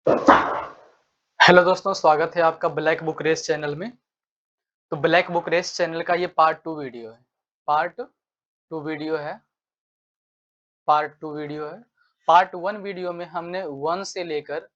Hello दोस्तों, स्वागत है आपका ब्लैक बुक रेस चैनल में। तो ब्लैक बुक रेस चैनल का ये पार्ट 2 वीडियो है। पार्ट 2 वीडियो है पार्ट 2 वीडियो है। पार्ट 1 वीडियो में हमने 1 से लेकर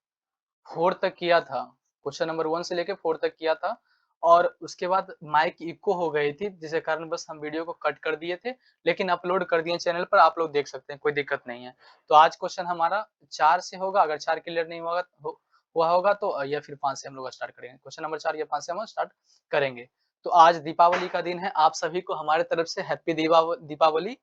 4 तक किया था। क्वेश्चन नंबर 1 से लेकर 4 तक किया था और उसके बाद माइक इको हो गई थी, जिसके कारण बस हम वीडियो को कट कर दिए थे, लेकिन अपलोड कर दिए चैनल पर। आप लोग देख सकते हैं, कोई दिक्कत नहीं है। तो आज क्वेश्चन हमारा 4 से होगा। अगर 4 क्लियर नहीं हुआ होगा तो या फिर 5 से हम लोग स्टार्ट करेंगे। क्वेश्चन नंबर 4 या 5 से हम स्टार्ट करेंगे। तो आज दीपावली का दिन है। आप सभी को हमारे तरफ से हैप्पी दीपावली।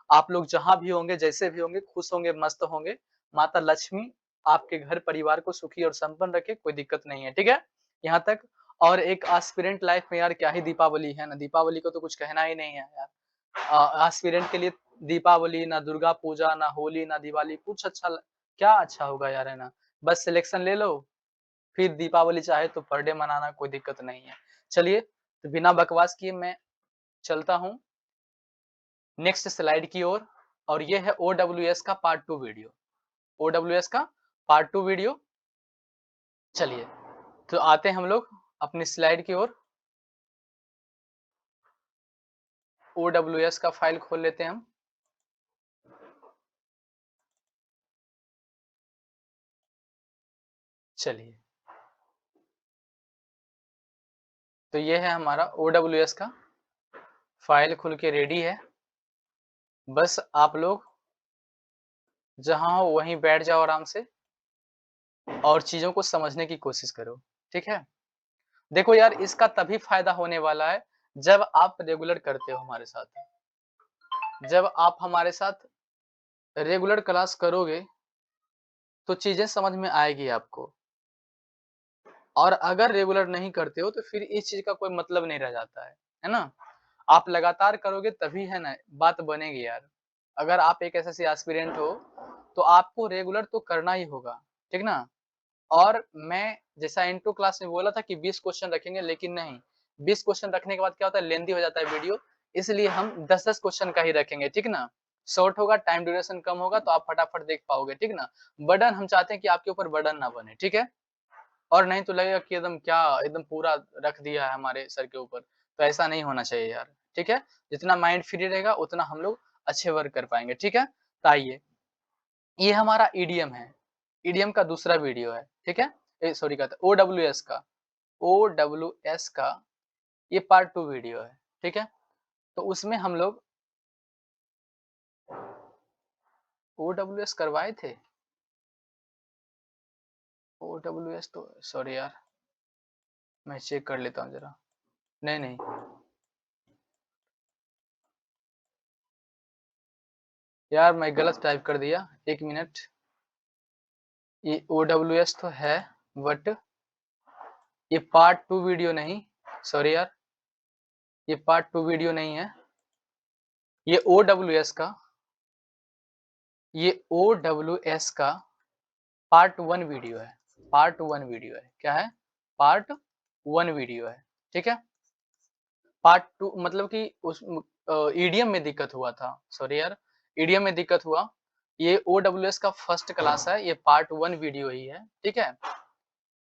आप लोग जहाँ भी होंगे, जैसे भी होंगे, खुश होंगे, मस्त होंगे। माता लक्ष्मी आपके घर परिवार को सुखी और संपन्न रखे, कोई दिक्कत नहीं है, ठीक है? यहाँ तक। और एक एस्पिरेंट लाइफ में यार क्या ही दीपावली है ना, दीपावली को तो कुछ कहना ही नहीं है यार। एस्पिरेंट के लिए दीपावली ना, दुर्गा पूजा ना, होली ना, दिवाली कुछ क्या अच्छा होगा यार, है ना? बस सिलेक्शन ले लो, फिर दीपावली चाहे तो पर डे मनाना, कोई दिक्कत नहीं है। चलिए, तो बिना बकवास किए मैं चलता हूँ नेक्स्ट स्लाइड की ओर। और ये है ओडब्ल्यूएस का पार्ट 2 वीडियो। ओडब्ल्यूएस का पार्ट 2 वीडियो। चलिए, तो आते हैं हम लोग अपनी स्लाइड की ओर। ओडब्ल्यूएस का फाइल खोल लेते हैं हम। चलिए, तो ये है हमारा ओडब्ल्यूएस का फाइल, खुल के रेडी है। बस आप लोग जहाँ हो वहीं बैठ जाओ आराम से और चीज़ों को समझने की कोशिश करो, ठीक है? देखो यार, इसका तभी फ़ायदा होने वाला है जब आप रेगुलर करते हो हमारे साथ। जब आप हमारे साथ रेगुलर क्लास करोगे, तो चीज़ें समझ में आएगी आपको। और अगर रेगुलर नहीं करते हो, तो फिर इस चीज़ का कोई मतलब नहीं रह जाता है ना? आप लगातार करोगे तभी है ना बात बनेगी यार। अगर आप एक एसएससी एस्पिरेंट हो, तो आपको रेगुलर तो करना ही होगा, ठीक ना? और मैं जैसा इंट्रो क्लास में बोला था कि 20 क्वेश्चन रखेंगे, लेकिन नहीं, 20 क्वेश्चन रखने के बाद क्या होता है, लेंथी हो जाता है वीडियो, इसलिए हम 10-10 क्वेश्चन का ही रखेंगे, ठीक ना? शॉर्ट होगा, टाइम ड्यूरेशन कम होगा, तो आप फटाफट देख पाओगे, ठीक ना? बर्डन हम चाहते हैं कि आपके ऊपर बर्डन ना बने, ठीक है? और नहीं तो लगेगा कि एकदम क्या एकदम पूरा रख दिया है हमारे सर के ऊपर, तो ऐसा नहीं होना चाहिए यार, ठीक है? जितना माइंड फ्री रहेगा उतना हम लोग अच्छे वर्क कर पाएँगे, ठीक है? तो आइए, ये हमारा ईडीएम है। ईडीएम का दूसरा वीडियो है, ठीक है? सॉरी कहते हैं ओडब्ल्यूएस का। ओडब्ल्यूएस का ये पार्ट 2 वीडियो है, ठीक है? तो उसमें हम लोग ओडब्ल्यूएस करवाए थे। ओडब्ल्यूएस तो सॉरी यार, मैं चेक कर लेता हूँ ज़रा। नहीं, नहीं, यार मैं गलत टाइप कर दिया, 1 मिनट। ये ओडब्ल्यूएस तो है, बट ये पार्ट 2 वीडियो नहीं, सॉरी यार, ये पार्ट 2 वीडियो नहीं है। ये ओडब्ल्यूएस का ये ओडब्ल्यूएस का पार्ट 1 वीडियो है। पार्ट 1 वीडियो है। क्या है? पार्ट 1 वीडियो है, ठीक है? पार्ट 2 मतलब कि उस ईडीएम में दिक्कत हुआ था। सॉरी यार, ईडीएम में दिक्कत हुआ। ये ओडब्ल्यूएस का फर्स्ट क्लास है, ये पार्ट 1 वीडियो ही है, ठीक है?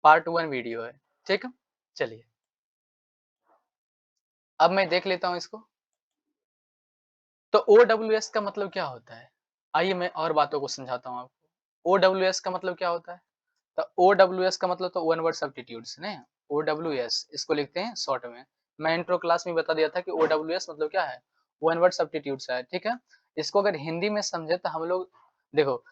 पार्ट 1 वीडियो है, ठीक? चलिए, अब मैं देख लेता हूँ इसको। तो ओडब्ल्यूएस का मतलब क्या होता है? आइए मैं और बातों को समझाता हूँ आपको। ओडब्ल्यूएस का मतलब क्या होता है? तो ओडब्ल्यूएस का मतलब तो वन वर्ड सब्स्टिट्यूट्स ने ओडब्ल्यूएस इसको लिखते हैं शॉर्ट में। मैं इंट्रो क्लास में बता दिया था कि ओडब्ल्यूएस मतलब क्या है? वन वर्ड सब्स्टिट्यूट्स है, ठीक है? इसको अगर हिंदी में समझे तो हम लोग देखो,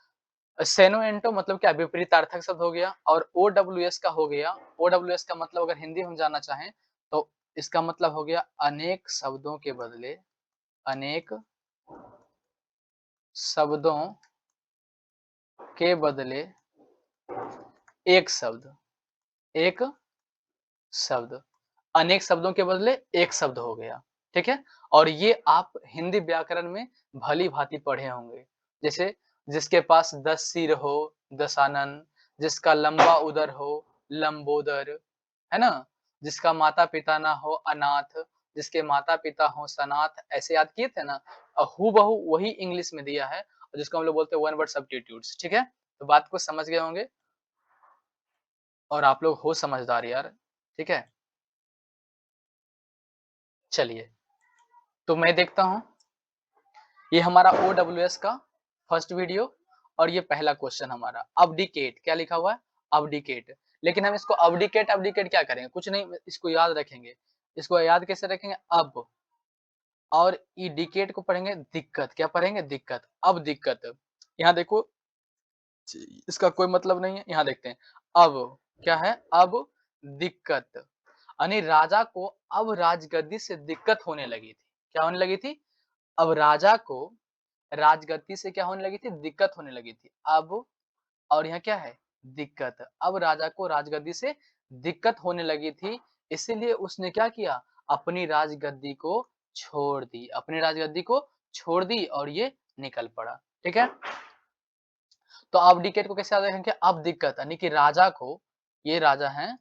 सेनो एंटो मतलब क्या, विपरीतार्थक शब्द हो गया, और ओडब्ल्यूएस का हो गया। ओडब्ल्यूएस का मतलब अगर हिंदी में हम जानना चाहें तो इसका मतलब हो गया अनेक शब्दों के बदले, अनेक शब्दों के बदले एक शब्द, एक शब्द, अनेक शब्दों के बदले एक शब्द हो गया, ठीक है? और ये आप हिंदी व्याकरण में भली-भांति पढ़े होंगे। जैसे जिसके पास 10 सिर हो, दशानन, जिसका लंबा उदर हो, लंबोदर, है ना? जिसका माता-पिता ना हो, अनाथ, जिसके माता-पिता हो, सनाथ, ऐसे याद किए थे ना? हूबहू वही इंग्लिश में दिया है, और जिसको हम लोग बोलते हैं वन वर्ड सब्स्टिट्यूट्स, ठीक है? तो बात को समझ गए होंगे। और आप लोग हो समझदार यार, ठीक है? चलिए, तो मैं देखता हूँ, ये हमारा OWS का फर्स्ट वीडियो और ये पहला क्वेश्चन हमारा अबडिकेट, क्या लिखा हुआ है? अबडिकेट। लेकिन हम इसको अबडिकेट अबडिकेट क्या करेंगे? कुछ नहीं, इसको याद रखेंगे। इसको याद कैसे रखेंगे? अब, और ई डिकेट को पढ़ेंगे दिक्कत। क्या पढ़ेंगे? दिक्कत। अब दिक्कत, यहाँ देखो, इसका कोई मतलब नहीं है। यहाँ देखते हैं, अब क्या है? अब दिक्कत, यानी राजा को अब राजगद्दी से दिक्कत होने लगी थी। क्या होने लगी थी? अब राजा को राजगद्दी से क्या होने लगी थी? दिक्कत होने लगी थी। अब, और यहाँ क्या है? दिक्कत। अब राजा को राजगद्दी से दिक्कत होने लगी थी, इसीलिए उसने क्या किया? अपनी राजगद्दी को छोड़ दी। अपनी राजगद्दी को छोड़ दी और ये निकल पड़ा। ठीक है? तो अबडिकेट को कैसे याद रखेंगे? अब दिक्कत, यानी कि राजा को, ये राजा हैं,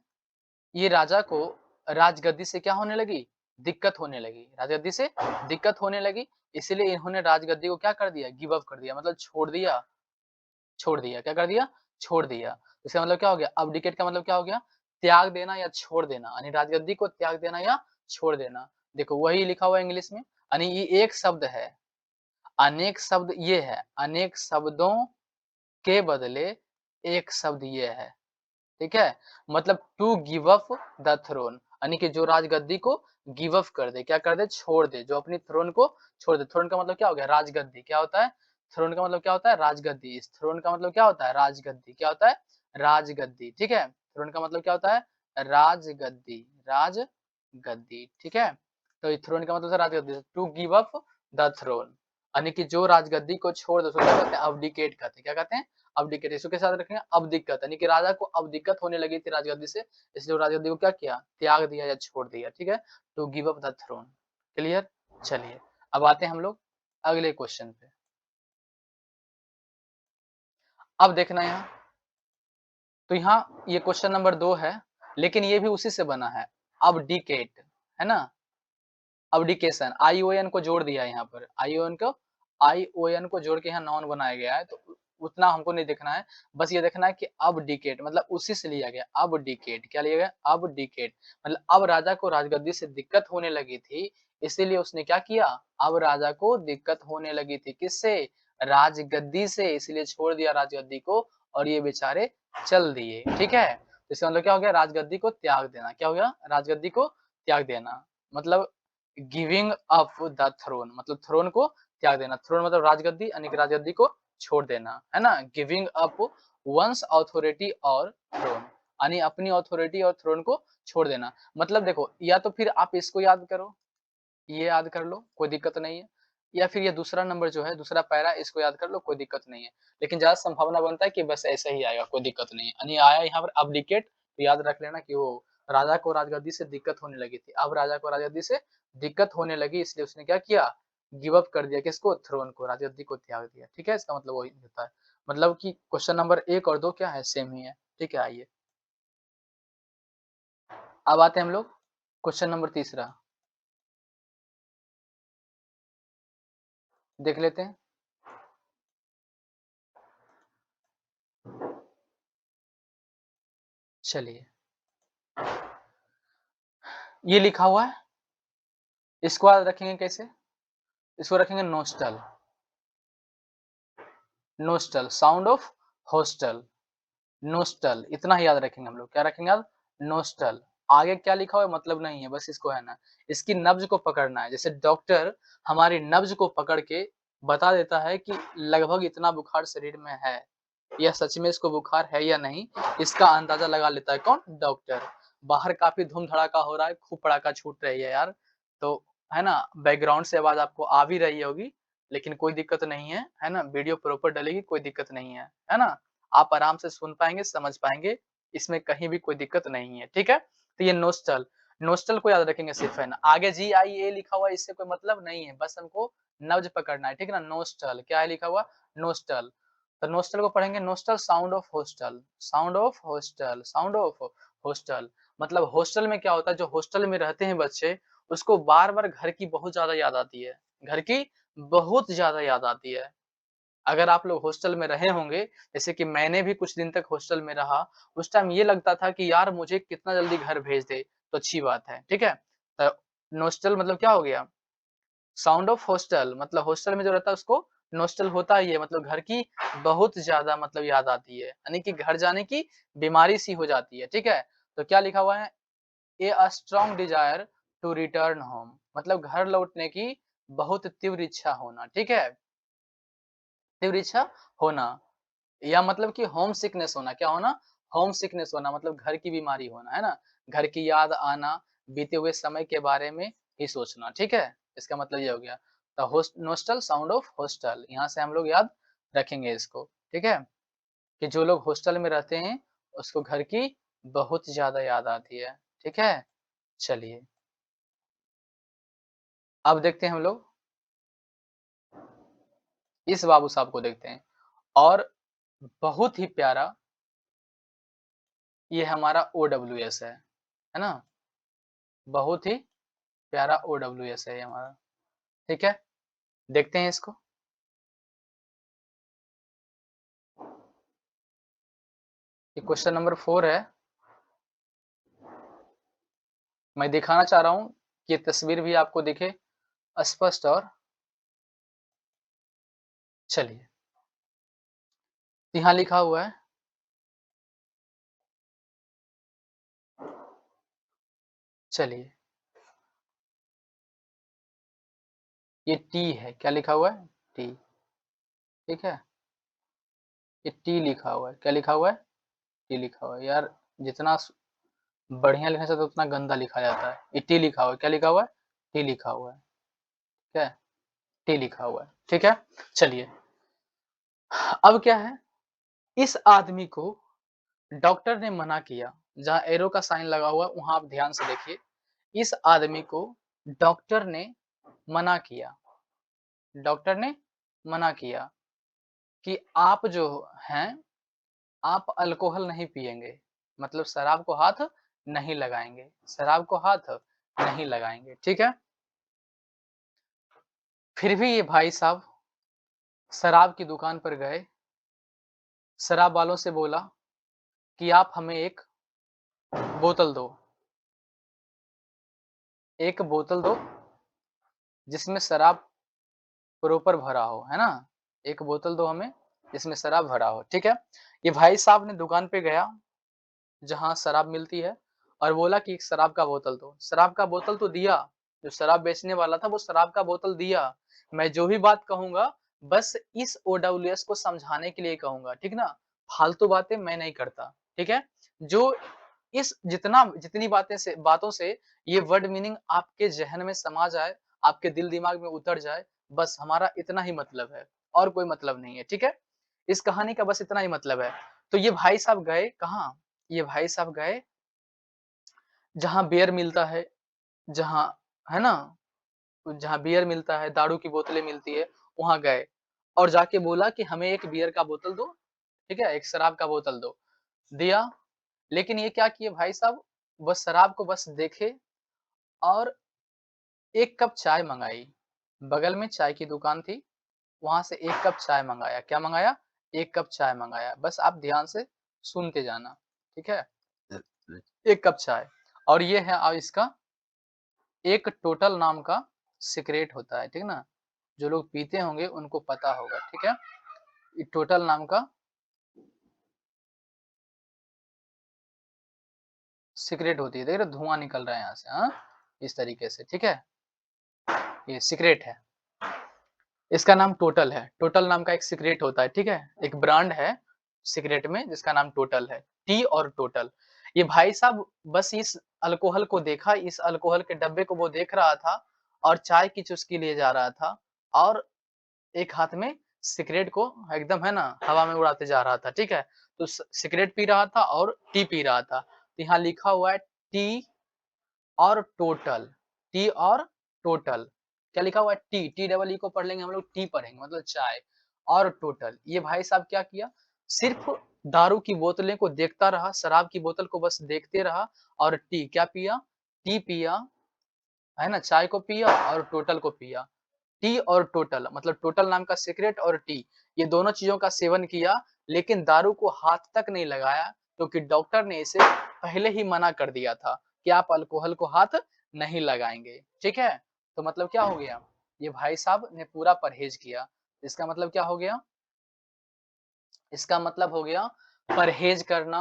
ये राजा को राजगद्दी से क्या होने लगी? दिक्कत होने लगी। राजगद्दी से दिक्कत होने लगी, इसीलिए इन्होंने राजगद्दी को क्या कर दिया? गिव अप कर दिया, मतलब छोड़ दिया। छोड़ दिया, क्या कर दिया? छोड़ दिया। इसका मतलब क्या हो गया? अबडिकेट का मतलब क्या हो गया? त्याग देना या छोड़ देना, यानी राजगद्दी को त्याग देना या छोड़ देना। देखो वही लिखा हुआ है इंग्लिश में, यानी ये एक शब्द है, अनेक शब्द ये है, अनेक शब्दों के बदले एक शब्द ये है। ठीक है? मतलब to give up the throne, यानी कि जो राजगद्दी को गिव अप कर दे, क्या कर दे? छोड़ दे, जो अपनी थ्रोन को छोड़ दे। थ्रोन का मतलब क्या हो गया? राजगद्दी। क्या होता है? थ्रोन का मतलब क्या होता है? राजगद्दी। इस थ्रोन का मतलब क्या होता है? राजगद्दी। क्या होता है? राजगद्दी। ठीक है? थ्रोन का मतलब क्या होता है? राजगद्दी। राजगद्दी। ठीक है? तो ये थ्रोन का मतलब है राजगद्दी। To give up the throne, यानी कि जो राजगद्दी को छोड़ दे, उसको क्या कहते हैं? अबडिकेट कहते हैं। क्या कहते हैं? अबडिकेट। इसको के साथ रखेंगे अब दिक्कत, यानी कि राजा को अब दिक्कत होने लगी थी राजगद्दी से, इसलिए राजगद्दी को क्या किया? त्याग दिया या छोड़ दिया। ठीक है? To give up the throne. Clear? चलिए, अब आते हैं हम लोग अगले क्वेश्चन पे। अब देखना यहाँ, तो यहाँ ये क्वेश्चन नंबर 2 है, लेकिन ये भी उसी से बना है, अबडिकेट, है ना? अबडिकेशन, आईओएन को जोड़ दिया है यहाँ पर, आईओएन को जोड़ के यहाँ नाउन बनाया गया है, तो उतना हमको नहीं देखना है। बस ये देखना है कि अबडिकेट मतलब उसी से लिया गया। अबडिकेट, क्या लिया गया? अबडिकेट, मतलब अब राजा को राजगद्दी से दिक्कत होने लगी थी, इसीलिए उसने क्या किया? अब राजा को दिक्कत होने लगी थी, किससे? राजगद्दी से, इसलिए छोड़ दिया राजगद्दी को और ये बेचारे चल दिए। ठीक है? तो इसका मतलब क्या हो गया? राजगद्दी को त्याग देना। क्या हो गया? राजगद्दी को त्याग देना, मतलब गिविंग अप द थ्रोन, मतलब थ्रोन को त्याग देना। थ्रोन मतलब राजगद्दी, यानी कि राजगद्दी को छोड़ देना, है ना? गिविंग अप वंस अथॉरिटी और थ्रोन, यानी अपनी अथॉरिटी और थ्रोन को छोड़ देना। मतलब देखो, या तो फिर आप इसको याद करो, ये याद कर लो, कोई दिक्कत नहीं है, या फिर ये दूसरा नंबर जो है, दूसरा पैरा, इसको याद कर लो, कोई दिक्कत नहीं है। लेकिन ज्यादा संभावना बनता है कि बस ऐसा ही आएगा, कोई दिक्कत नहीं है। यानी आया यहाँ पर अबडिकेट, तो याद रख लेना कि वो राजा को राजगद्दी से दिक्कत होने लगी थी। अब राजा को राजगद्दी से दिक्कत होने लगी, इसलिए उसने क्या किया? गिव अप कर दिया, किसको? थ्रोन को, राजगद्दी को त्याग दिया। ठीक है? इसका मतलब वही होता है, मतलब कि क्वेश्चन नंबर 1 और 2 क्या है? सेम ही है। ठीक है? आइए, अब आते हैं हम लोग क्वेश्चन नंबर तीसरा, देख लेते हैं। चलिए, ये लिखा हुआ है, इसको याद रखेंगे कैसे? इसको रखेंगे nostril, nostril, sound of hostel, nostril, इतना ही याद रखेंगे हम लोग। क्या रखेंगे याद? नोस्टल। आगे क्या लिखा हुआ है मतलब नहीं है, बस इसको है ना, इसकी नब्ज को पकड़ना है। जैसे डॉक्टर हमारी नब्ज को पकड़ के बता देता है कि लगभग इतना बुखार शरीर में है, या सच में इसको बुखार है या नहीं, इसका अंदाजा लगा लेता है कौन? डॉक्टर। बाहर काफी धूम धड़ाका हो रहा है, खूब पड़ाका छूट रही है यार, तो है ना, बैकग्राउंड से आवाज आपको आ भी रही होगी, लेकिन कोई दिक्कत नहीं है ना? वीडियो प्रॉपर डलेगी, कोई दिक्कत नहीं है ना? आप आराम से सुन पाएंगे, समझ पाएंगे, इसमें कहीं भी कोई दिक्कत नहीं है। ठीक है? तो ये नोस्टल, नोस्टल को याद रखेंगे सिर्फ, है ना? आगे GIA लिखा हुआ है, इससे कोई मतलब नहीं है, बस हमको नब्ज पकड़ना है। ठीक है ना? नोस्टल क्या है लिखा हुआ? नोस्टल। तो नोस्टल को पढ़ेंगे nostril, sound of hostel, sound of hostel, sound of hostel. मतलब हॉस्टल में क्या होता है? जो हॉस्टल में रहते हैं बच्चे, उसको बार बार घर की बहुत ज्यादा याद आती है, घर की बहुत ज्यादा याद आती है। अगर आप लोग हॉस्टल में रहे होंगे, जैसे कि मैंने भी कुछ दिन तक हॉस्टल में रहा, उस टाइम ये लगता था कि यार मुझे कितना जल्दी घर भेज दे, तो अच्छी बात है, ठीक है? नॉस्टल मतलब क्या हो गया? साउंड ऑफ हॉस्टल मतलब हॉस्टल में जो रहता है उसको नॉस्टल होता ही है, मतलब घर की बहुत ज़्यादा मतलब याद आती है, यानी कि घर जाने की बीमारी सी हो जाती है, ठीक है? तो क्या लिखा हुआ है? A strong desire to return home मतलब घर लौटने की बहुत तीव्र इच्छा होना, ठीक है? तीव्र इच्छा होना या मतलब कि होम सिकनेस होना, क्या होना? होम सिकनेस होना मतलब घर की बीमारी होना, है ना? घर की याद आना, बीते हुए समय के बारे में ही सोचना, ठीक है? इसका मतलब ये हो गया। The nostril sound of hostel यहाँ से हम लोग याद रखेंगे इसको, ठीक है? कि जो लोग हॉस्टल में रहते हैं, उसको घर की बहुत ज़्यादा याद आती है, ठीक है? चलिए, अब देखते हैं हम लोग इस बाबू साहब को देखते हैं और बहुत ही प्यारा ये हमारा ओडब्ल्यूएस है ना? बहुत ही प्यारा ओडब्ल्यूएस है ये हमारा, ठीक है? देखते हैं इसको। ये क्वेश्चन नंबर 4 है। मैं दिखाना चाह रहा हूँ कि ये तस्वीर भी आपको दिखे स्पष्ट और चलिए, यहाँ लिखा हुआ है चलिए, ये टी है, क्या लिखा हुआ है? टी, ठीक है? ये टी लिखा हुआ है, क्या लिखा हुआ है? टी लिखा हुआ है। यार जितना बढ़िया लिखना चाहते उतना गंदा लिखा जाता है। ये टी लिखा हुआ है, क्या लिखा हुआ है? टी लिखा हुआ है, ठीक है? टी लिखा हुआ है, ठीक है? चलिए, अब क्या है? इस आदमी को डॉक्टर ने मना किया, जहाँ एरो का साइन लगा हुआ है वहाँ आप ध्यान से देखिए। इस आदमी को डॉक्टर ने मना किया, डॉक्टर ने मना किया कि आप जो हैं, आप अल्कोहल नहीं पिएंगे, मतलब शराब को हाथ नहीं लगाएंगे, शराब को हाथ नहीं लगाएंगे, ठीक है? फिर भी ये भाई साहब शराब की दुकान पर गए, शराब वालों से बोला कि आप हमें एक बोतल दो, एक बोतल दो जिसमें शराब प्रॉपर भरा हो, है ना? एक बोतल दो हमें जिसमें शराब भरा हो, ठीक है? ये भाई साहब ने दुकान पे गया जहाँ शराब मिलती है और बोला कि एक शराब का बोतल दो। शराब का बोतल तो दिया, जो शराब बेचने वाला था वो शराब का बोतल दिया। मैं जो भी बात कहूँगा बस इस ओडब्ल्यूएस को समझाने के लिए कहूँगा, ठीक ना? फालतू बातें मैं नहीं करता, ठीक है? जो इस जितनी बातों से ये वर्ड मीनिंग आपके ज़हन में समा जाए, आपके दिल-दिमाग में उतर जाए, बस हमारा इतना ही मतलब है, और कोई मतलब नहीं है, ठीक है? इस कहानी का बस इतना ही मतलब है। तो ये भाई साहब गए कहाँ? ये भाई साहब गए जहाँ बियर मिलता है, जहाँ है ना? जहाँ बियर मिलता है, दारू की बोतलें मिलती है, वहाँ गए और जाके बोला कि हमें एक बियर का बोतल दो, ठीक है? एक शराब का बोतल दो। दिया, लेकिन ये क्या किए भाई साहब, बस शराब को बस देखे और 1 कप चाय मँगाई। बगल में चाय की दुकान थी, वहाँ से 1 कप चाय मँगाया। क्या मँगाया? 1 कप चाय मँगाया। बस आप ध्यान से सुनते जाना, ठीक है? 1 कप चाय और ये है इसका एक टोटल नाम का सिगरेट होता है, ठीक ना? जो लोग पीते होंगे उनको पता होगा, ठीक है? ये टोटल नाम का सिगरेट होती है, देख रहे हो धुआँ निकल रहा है यहाँ से, हाँ? इस तरीके से, ठीक है? ये सिगरेट है। इसका नाम टोटल है। टोटल नाम का एक सिगरेट होता है, ठीक है? एक ब्रांड है सिगरेट में जिसका नाम टोटल है। टी और टोटल। ये भाई साहब बस इस अल्कोहल को देखा, इस अल्कोहल के डब्बे को वो देख रहा था और चाय की चुस्की लिए जा रहा था और एक हाथ में सिगरेट को एकदम है ना हवा में उड़ाते जा रहा था, ठीक है? तो सिगरेट पी रहा था और टी पी रहा था। तो यहाँ लिखा हुआ है टी और टोटल, टी और टोटल। क्या लिखा हुआ है? टी, टी डबल ई को पढ़ लेंगे हम लोग टी पढ़ेंगे मतलब चाय और टोटल। ये भाई साहब क्या किया? सिर्फ दारू की बोतलें को देखता रहा, शराब की बोतल को बस देखते रहा और टी क्या पिया? टी पिया, है ना? चाय को पिया और टोटल को पिया। टी और टोटल, मतलब टोटल नाम का सिगरेट और टी, ये दोनों चीजों का सेवन किया, लेकिन दारू को हाथ तक नहीं लगाया, क्योंकि डॉक्टर ने इसे पहले ही मना कर दिया था कि आप अल्कोहल को हाथ नहीं लगाएंगे। ठीक है, तो मतलब क्या हो गया, ये भाई साहब ने पूरा परहेज किया। इसका मतलब क्या हो गया, इसका मतलब हो गया परहेज करना,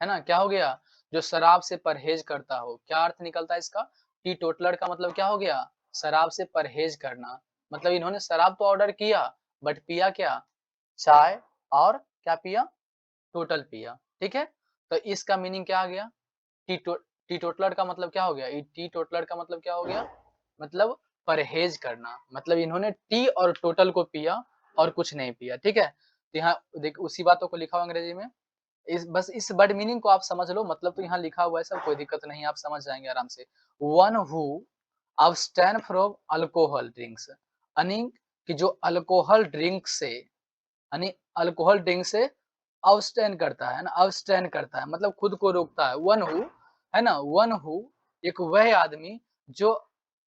है ना। क्या हो गया, जो शराब से परहेज करता हो। क्या अर्थ निकलता है इसका, टीटोटलर का मतलब क्या हो गया, शराब से परहेज करना। मतलब इन्होंने शराब तो ऑर्डर किया, बट पिया क्या, चाय, और क्या पिया, टोटल पिया। ठीक है, तो इसका मीनिंग क्या आ गया, टीटो टीटोटलर का मतलब क्या हो गया, टीटोटलर का मतलब क्या हो गया, मतलब परहेज करना। मतलब इन्होंने टी और टोटल को पिया और कुछ नहीं पिया। ठीक है, तो यहाँ देख उसी बातों को लिखा हुआ अंग्रेजी में। इस बस इस वर्ड मीनिंग को आप समझ लो, मतलब तो यहाँ लिखा हुआ है सब, कोई दिक्कत नहीं, आप समझ जाएंगे आराम से। One who abstain from alcohol drinks, यानी कि जो अल्कोहल ड्रिंक से, यानी अल्कोहल ड्रिंक से abstain करता है ना, abstain करता है मतलब खुद को रोकता है। वन हु, है ना, वन हु एक वह आदमी जो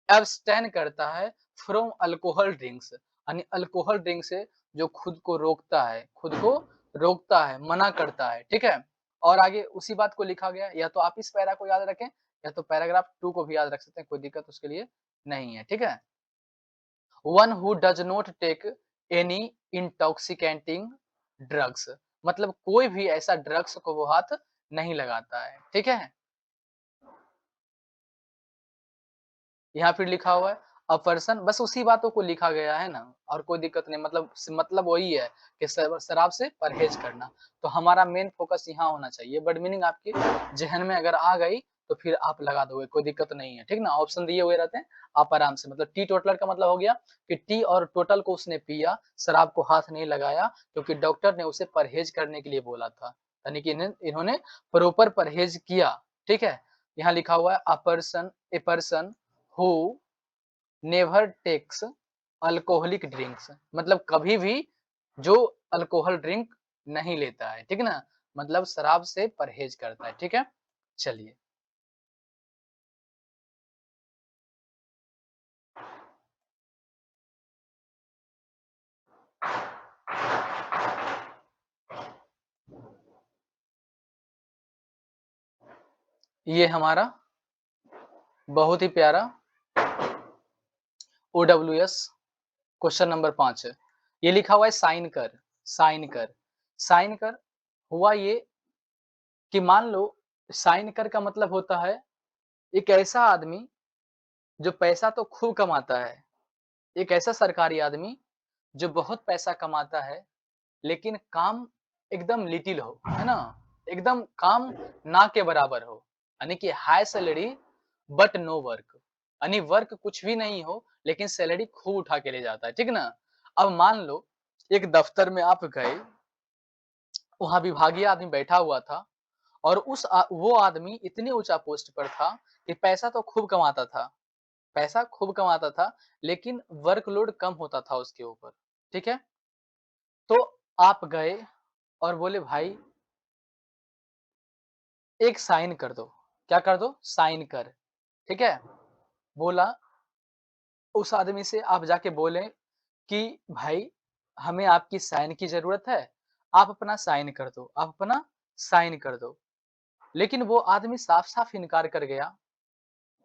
abstain करता है फ्रॉम अल्कोहल ड्रिंक्स, यानी अल्कोहल ड्रिंक से जो खुद को रोकता है, खुद को रोकता है, मना करता है। ठीक है, और आगे उसी बात को लिखा गया, या तो आप इस पैरा को याद रखें, या तो पैराग्राफ 2 को भी याद रख सकते हैं, कोई दिक्कत उसके लिए नहीं है। ठीक है, one who does not take any intoxicating drugs, मतलब कोई भी ऐसा ड्रग्स को वो हाथ नहीं लगाता है। ठीक है, यहाँ फिर लिखा हुआ है अ पर्सन, बस उसी बातों को लिखा गया है ना, और कोई दिक्कत नहीं, मतलब वही है कि शराब से परहेज करना। तो हमारा मेन फोकस यहाँ होना चाहिए, बट मीनिंग आपके जहन में अगर आ गई तो फिर आप लगा दोगे, कोई दिक्कत नहीं है। ठीक ना, ऑप्शन दिए हुए रहते हैं, आप आराम से, मतलब टी टोटलर का मतलब हो गया कि टी और टोटल को उसने पिया, शराब को हाथ नहीं लगाया, क्योंकि डॉक्टर ने उसे परहेज करने के लिए बोला था, यानी कि इन्होंने प्रॉपर परहेज किया। ठीक है, यहाँ लिखा हुआ है a person who never takes alcoholic drinks, मतलब कभी भी जो अल्कोहल ड्रिंक नहीं लेता है। ठीक ना, मतलब शराब से परहेज करता है। ठीक है, चलिए, ये हमारा बहुत ही प्यारा OWS क्वेश्चन नंबर 5 है। ये लिखा हुआ है साइन कर, साइन कर, साइन कर। हुआ ये कि मान लो, साइन कर का मतलब होता है एक ऐसा आदमी जो पैसा तो खूब कमाता है, एक ऐसा सरकारी आदमी जो बहुत पैसा कमाता है, लेकिन काम एकदम लिटिल हो, है ना, एकदम काम ना के बराबर हो, यानी कि high salary but no work, यानी वर्क कुछ भी नहीं हो, लेकिन सैलरी खूब उठा के ले जाता है। ठीक ना, अब मान लो एक दफ्तर में आप गए, वहां विभागीय आदमी बैठा हुआ था, और वो आदमी इतने ऊंचा पोस्ट पर था कि पैसा तो खूब कमाता था, पैसा खूब कमाता था, लेकिन वर्कलोड कम होता था उसके ऊपर। ठीक है, तो आप गए और बोले भाई एक साइन कर दो, क्या कर दो, साइन कर। ठीक है, बोला, उस आदमी से आप जाके बोले कि भाई हमें आपकी साइन की जरूरत है, आप अपना साइन कर दो, आप अपना साइन कर दो। लेकिन वो आदमी साफ साफ इनकार कर गया,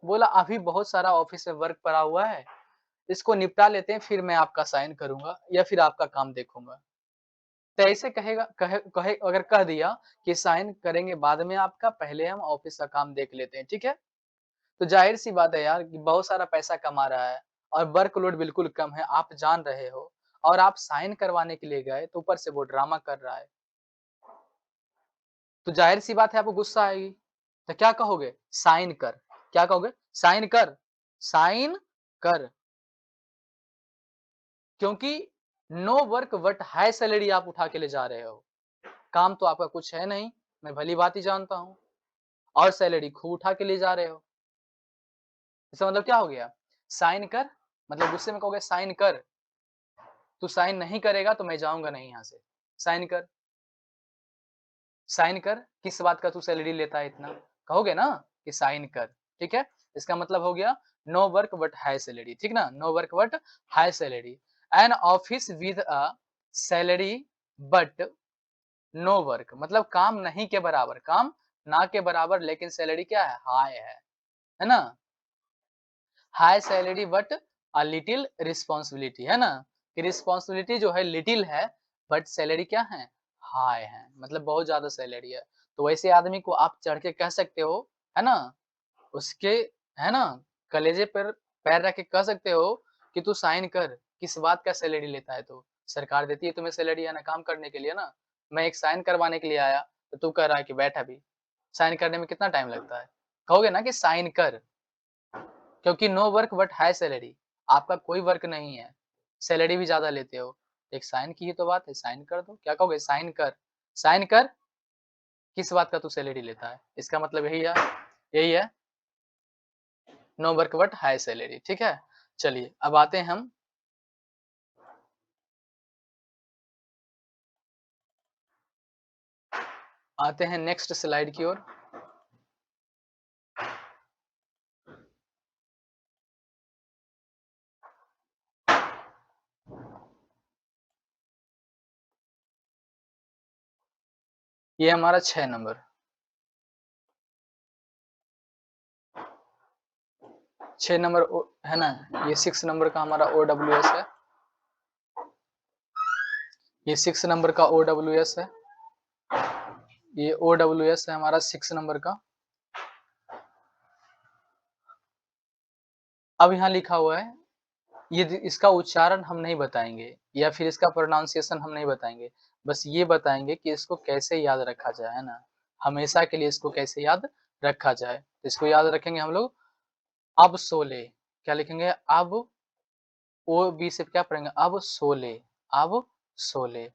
बोला अभी बहुत सारा ऑफिस में वर्क पड़ा हुआ है, इसको निपटा लेते हैं, फिर मैं आपका साइन करूंगा या फिर आपका काम देखूंगा। तो ऐसे कहेगा, कहे अगर कह दिया कि साइन करेंगे बाद में आपका, पहले हम ऑफिस का काम देख लेते हैं। ठीक है, तो जाहिर सी बात है यार कि बहुत सारा पैसा कमा रहा है और वर्कलोड बिल्कुल कम है, आप जान रहे हो, और आप साइन करवाने के लिए गए तो ऊपर से वो ड्रामा कर रहा है, तो जाहिर सी बात है आपको गुस्सा आएगी। तो क्या कहोगे, साइन कर, क्या कहोगे, साइन कर, साइन कर, क्योंकि no work but high salary आप उठा के ले जा रहे हो, काम तो आपका कुछ है नहीं, मैं भली बात ही जानता हूँ, और सैलरी खूब उठा के ले जा रहे हो। इसका मतलब क्या हो गया, साइन कर, मतलब गुस्से में कहोगे साइन कर, तू साइन नहीं करेगा तो मैं जाऊंगा नहीं यहाँ से, साइन कर, साइन कर, किस बात का तू सैलरी लेता है इतना, कहोगे ना कि साइन कर। ठीक है, इसका मतलब हो गया no work but high salary, ठीक ना, no work but high salary. An office with a salary but no work, मतलब काम नहीं के बराबर, काम ना के बराबर, लेकिन सैलरी क्या है, हाई है ना। High salary but a little responsibility, है ना, कि रिस्पॉन्सिबिलिटी जो है लिटिल है, बट सैलरी क्या है, हाई है, मतलब बहुत ज्यादा सैलरी है। तो वैसे आदमी को आप चढ़ के कह सकते हो, है ना, उसके, है ना, कलेजे पर पैर रख के कह सकते हो कि तू साइन कर, किस बात का सैलरी लेता है, तो सरकार देती है तुम्हें सैलरी, है ना, काम करने के लिए ना, मैं एक साइन करवाने के लिए आया, तो तू कह रहा है कि बैठ अभी, साइन करने में कितना टाइम लगता है, कहोगे ना कि साइन कर, क्योंकि no work but high salary, आपका कोई वर्क नहीं है, सैलरी भी ज्यादा लेते हो, एक साइन की ही तो बात है, साइन कर दो, क्या कहोगे, साइन कर, साइन कर, किस बात का तू सैलरी लेता है, इसका मतलब यही है no work but high salary, ठीक है। चलिए अब आते हैं हम, आते हैं नेक्स्ट स्लाइड की ओर। ये हमारा 6 नंबर, 6 नंबर है ना, ये 6 नंबर का हमारा OWS है, ये 6 नंबर का OWS है, ये OWS है हमारा 6 नंबर का। अब यहाँ लिखा हुआ है, ये इसका उच्चारण हम नहीं बताएंगे या फिर इसका प्रोनाउंसिएशन हम नहीं बताएंगे, बस ये बताएंगे कि इसको कैसे याद रखा जाए, है ना, हमेशा के लिए इसको कैसे याद रखा जाए, तो इसको याद रखेंगे हम लोग, अब सोले, क्या लिखेंगे, अब ओ बी से क्या पढ़ेंगे, अब सोले, अब सोले।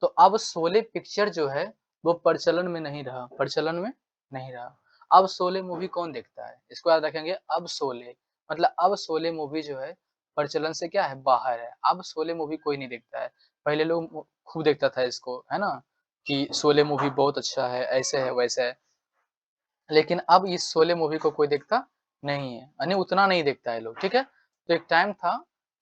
तो अब सोले पिक्चर जो है वो प्रचलन में नहीं रहा, प्रचलन में नहीं रहा। अब सोले मूवी कौन देखता है, इसको याद रखेंगे, अब सोले, मतलब अब सोले मूवी जो है प्रचलन से क्या है, बाहर है, अब सोले मूवी कोई नहीं देखता है। पहले लोग खूब देखता था इसको, है ना, कि शोले मूवी बहुत अच्छा है, ऐसे है वैसे है, लेकिन अब इस शोले मूवी को कोई देखता नहीं है, यानी उतना नहीं देखता है लोग, ठीक है। तो एक टाइम था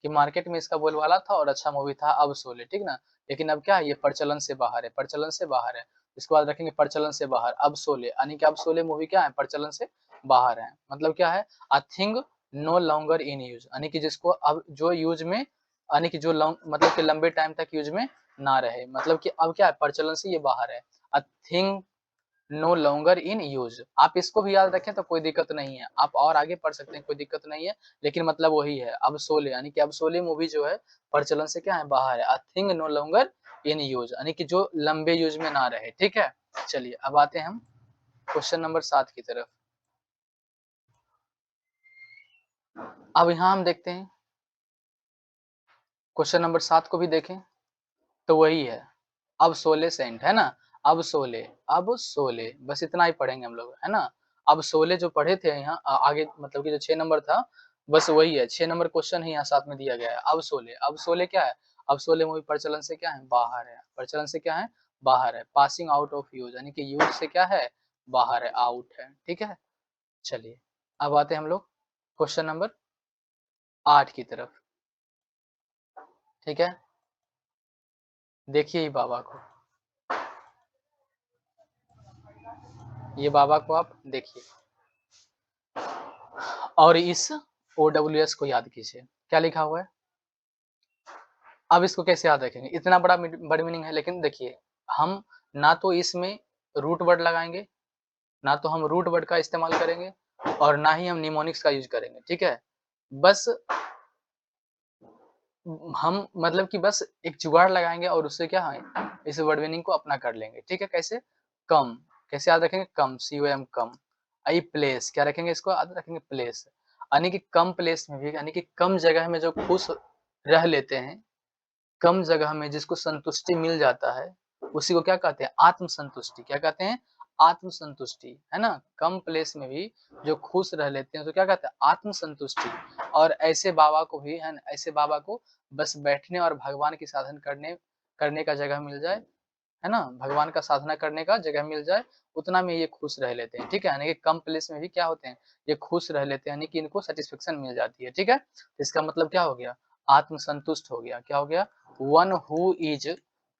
कि मार्केट में इसका बोलबाला था और अच्छा मूवी था अब शोले, ठीक ना, लेकिन अब क्या है, ये प्रचलन से बाहर है, प्रचलन से बाहर है। इसके बाद रखेंगे प्रचलन से बाहर, अब शोले, यानी कि अब शोले मूवी क्या है, प्रचलन से बाहर है, मतलब क्या है, a thing no longer in use, यानी कि जिसको अब जो यूज में, यानी कि जो लॉन्ग मतलब कि लंबे टाइम तक यूज में ना रहे, मतलब कि अब क्या है, प्रचलन से ये बाहर है, a thing no longer in use, आप इसको भी याद रखें तो कोई दिक्कत नहीं है, आप और आगे पढ़ सकते हैं, कोई दिक्कत नहीं है, लेकिन मतलब वही है, अब शोले, यानी कि अब शोले मूवी जो है प्रचलन से क्या है, बाहर है, a thing no longer in use, यानी कि जो लंबे यूज में ना रहे, ठीक है। चलिए अब आते हैं हम क्वेश्चन नंबर 7 की तरफ। अब यहाँ हम देखते हैं क्वेश्चन नंबर 7 को भी देखें, तो वही है, अब शोले सेंट, है ना, अब शोले, अब शोले, बस इतना ही पढ़ेंगे हम लोग, है ना। अब शोले जो पढ़े थे यहाँ आगे, मतलब कि जो 6 नंबर था, बस वही है, 6 नंबर क्वेश्चन ही यहाँ साथ में दिया गया है, अब शोले, अब शोले क्या है, अब शोले मूवी प्रचलन से क्या है, बाहर है, प्रचलन से क्या है, बाहर है, पासिंग आउट ऑफ यूज, यानी कि यूज से क्या है, बाहर है, आउट है, ठीक है। चलिए अब आते हैं हम लोग क्वेश्चन नंबर 8 की तरफ, ठीक है। देखिए ही बाबा को, ये बाबा को आप देखिए और इस OWS को याद कीजिए, क्या लिखा हुआ है। अब इसको कैसे याद रखेंगे, इतना बड़ा मीनिंग है, लेकिन देखिए हम ना तो इसमें रूट वर्ड लगाएंगे, ना तो हम रूट वर्ड का इस्तेमाल करेंगे, और ना ही हम निमोनिक्स का यूज करेंगे, ठीक है। बस हम मतलब कि बस एक जुगाड़ लगाएंगे और उससे क्या है, इस वर्ड मीनिंग को अपना कर लेंगे, ठीक है। कैसे, कम, कैसे याद रखेंगे, कम, COM कम, आई प्लेस, क्या रखेंगे, इसको याद रखेंगे, प्लेस, यानी कि कम प्लेस में भी, यानी कि कम जगह में जो खुश रह लेते हैं, कम जगह में जिसको संतुष्टि मिल जाता है, उसी को क्या कहते हैं, आत्म संतुष्टि, क्या कहते हैं, आत्म संतुष्टि, है ना। कम प्लेस में भी जो खुश रह लेते हैं तो क्या कहते हैं, आत्म संतुष्टि। और ऐसे बाबा को भी, है ना, ऐसे बाबा को बस बैठने और भगवान की साधन करने करने का जगह मिल जाए, है ना, भगवान का साधना करने का जगह मिल जाए उतना में ये खुश रह लेते हैं, ठीक है, यानी कि कम प्लेस में भी क्या होते हैं, ये खुश रह लेते हैं, यानी कि इनको सेटिस्फेक्शन मिल जाती है, ठीक है। इसका मतलब क्या हो गया, आत्मसंतुष्ट हो गया, क्या हो गया, one who is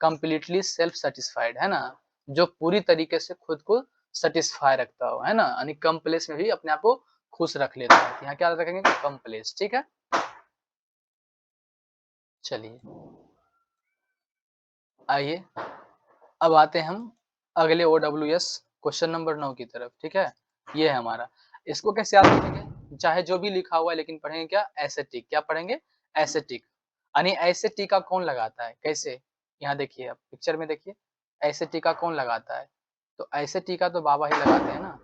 completely self satisfied, है ना, जो पूरी तरीके से खुद को सेटिस्फाई रखता हो, है ना, यानी कम प्लेस में भी अपने आप को खुश रख लेता है। यहाँ क्या रखेंगे, कम प्लेस, ठीक है। चलिए आइए अब आते हैं हम अगले OWS क्वेश्चन नंबर 9 की तरफ, ठीक है। ये है हमारा, इसको कैसे याद रखेंगे, चाहे जो भी लिखा हुआ है लेकिन पढ़ेंगे क्या, एसेटिक, क्या पढ़ेंगे, एसेटिक, यानी ऐसे टीका कौन लगाता है, कैसे, यहाँ देखिए आप पिक्चर में देखिए, ऐसे टीका कौन लगाता है, तो ऐसे टीका तो बाबा ही लगाते हैं ना,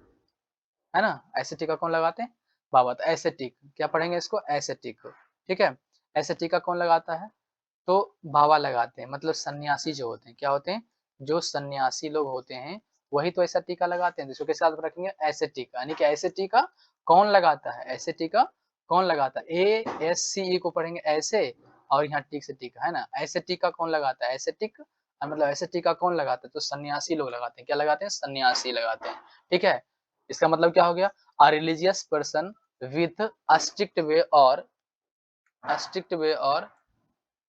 है ना, ऐसे टीका कौन लगाते हैं, बाबा, तो ऐसे टिक क्या पढ़ेंगे इसको, ऐसे टिक, ठीक है। ऐसे टीका कौन लगाता है, तो बाबा लगाते हैं, मतलब सन्यासी जो होते हैं, क्या होते हैं, जो सन्यासी लोग होते हैं वही तो ऐसा टीका लगाते हैं, जिसको कैसे याद रखेंगे, ऐसे टीका, यानी कि ऐसे टीका कौन लगाता है, ऐसे टीका कौन लगाता है, ASCE को पढ़ेंगे ऐसे, और यहाँ टिक से टीका, है ना, ऐसे टीका कौन लगाता है, ऐसे टिक, मतलब ऐसे टीका कौन लगाता है, तो सन्यासी लोग लगाते हैं, क्या लगाते हैं, सन्यासी लगाते हैं, ठीक है। इसका मतलब क्या हो गया, a religious person with a strict way और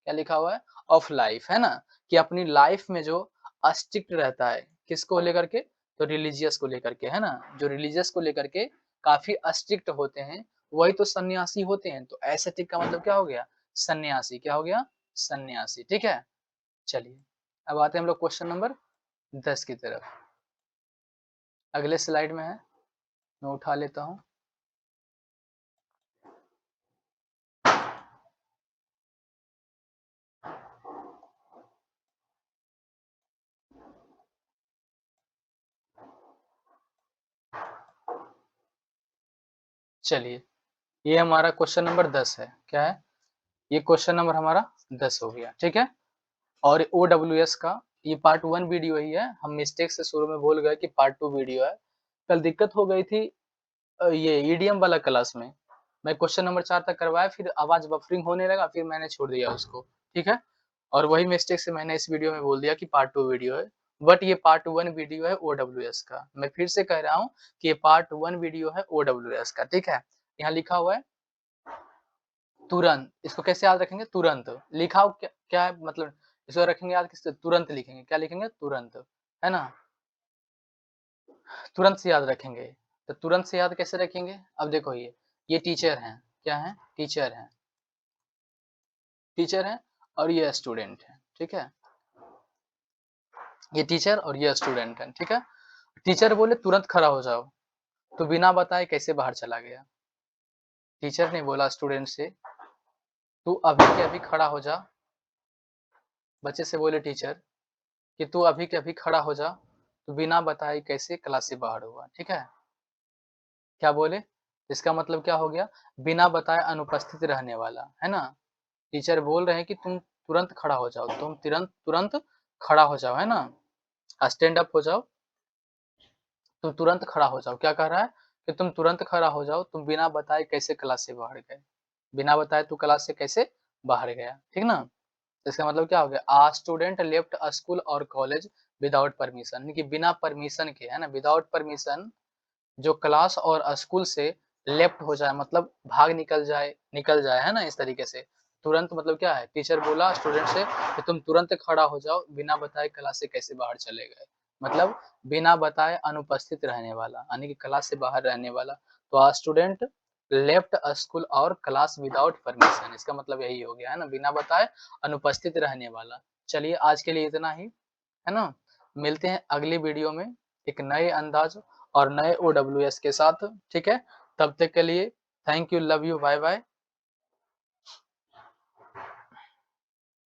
क्या लिखा हुआ है, ऑफ लाइफ, है ना, कि अपनी लाइफ में जो स्ट्रिक्ट रहता है, किसको लेकर के, तो रिलीजियस को लेकर के, है ना, जो रिलीजियस को लेकर के काफी स्ट्रिक्ट होते हैं वही तो सन्यासी होते हैं, तो ऐसे टिक का मतलब क्या हो गया, सन्यासी, क्या हो गया, सन्यासी, ठीक है। चलिए अब आते हैं हम लोग क्वेश्चन नंबर 10 की तरफ, अगले स्लाइड में है, मैं उठा लेता हूँ। चलिए ये हमारा क्वेश्चन नंबर 10 है, क्या है, ये क्वेश्चन नंबर हमारा 10 हो गया, ठीक है। और OWS का ये पार्ट 1 वीडियो ही है, हम मिस्टेक से शुरू में भूल गए कि पार्ट 2 वीडियो है। कल दिक्कत हो गई थी ये ईडीएम वाला क्लास में, मैं क्वेश्चन नंबर 4 तक करवाया, फिर आवाज बफरिंग होने लगा, फिर मैंने छोड़ दिया उसको, ठीक है। और वही मिस्टेक से मैंने इस वीडियो में बोल दिया कि पार्ट 2 वीडियो है, बट ये पार्ट 1 वीडियो है OWS का। मैं फिर से कह रहा हूँ कि ये पार्ट 1 वीडियो है OWS का, ठीक है। यहाँ लिखा हुआ है तुरंत, इसको कैसे याद रखेंगे, तुरंत लिखा हो क्या, क्या है मतलब, इसको रखेंगे याद किससे, तुरंत लिखेंगे, क्या लिखेंगे, तुरंत, है ना, तुरंत से याद रखेंगे। तो तुरंत से याद कैसे रखेंगे, अब देखो ये टीचर हैं, क्या है, टीचर हैं, टीचर हैं, और ये स्टूडेंट है, ठीक है, ये टीचर और ये स्टूडेंट है, ठीक है। टीचर बोले तुरंत खड़ा हो जाओ, तो बिना बताए कैसे बाहर चला गया, टीचर ने बोला स्टूडेंट से तू अभी के अभी खड़ा हो जा, बच्चे से बोले टीचर कि तू अभी के अभी खड़ा हो जा, तो बिना बताए कैसे क्लास से बाहर हुआ, ठीक है। क्या बोले, इसका मतलब क्या हो गया, बिना बताए अनुपस्थित रहने वाला, है ना, टीचर बोल रहे हैं कि तुम तुरंत खड़ा हो जाओ, तुम तुरंत तुरंत खड़ा हो जाओ, है ना, स्टैंड अप हो जाओ, तुम तुरंत खड़ा हो जाओ, क्या कह रहा है कि तुम तुरंत खड़ा हो जाओ, तुम बिना बताए कैसे क्लास से बाहर गए, बिना बताए तू क्लास से कैसे बाहर गया, ठीक ना। इसका मतलब क्या हो गया, आ स्टूडेंट लेफ्ट अ स्कूल और कॉलेज विदाउट परमिशन, यानी कि बिना परमिशन के, है ना, विदाउट परमिशन जो क्लास और स्कूल से लेफ्ट हो जाए, मतलब भाग निकल जाए, है ना, इस तरीके से। तुरंत मतलब क्या है, टीचर बोला स्टूडेंट से कि तुम तुरंत खड़ा हो जाओ, बिना बताए क्लास से कैसे बाहर चले गए, मतलब बिना बताए अनुपस्थित रहने वाला, यानी कि क्लास से बाहर रहने वाला। तो आ स्टूडेंट लेफ्ट स्कूल और क्लास विदाउट परमिशन, इसका मतलब यही हो गया, है ना, बिना बताए अनुपस्थित रहने वाला। चलिए आज के लिए इतना ही, है ना, मिलते हैं अगली वीडियो में एक नए अंदाज और नए OWS के साथ, ठीक है। तब तक के लिए thank you, love you, bye bye.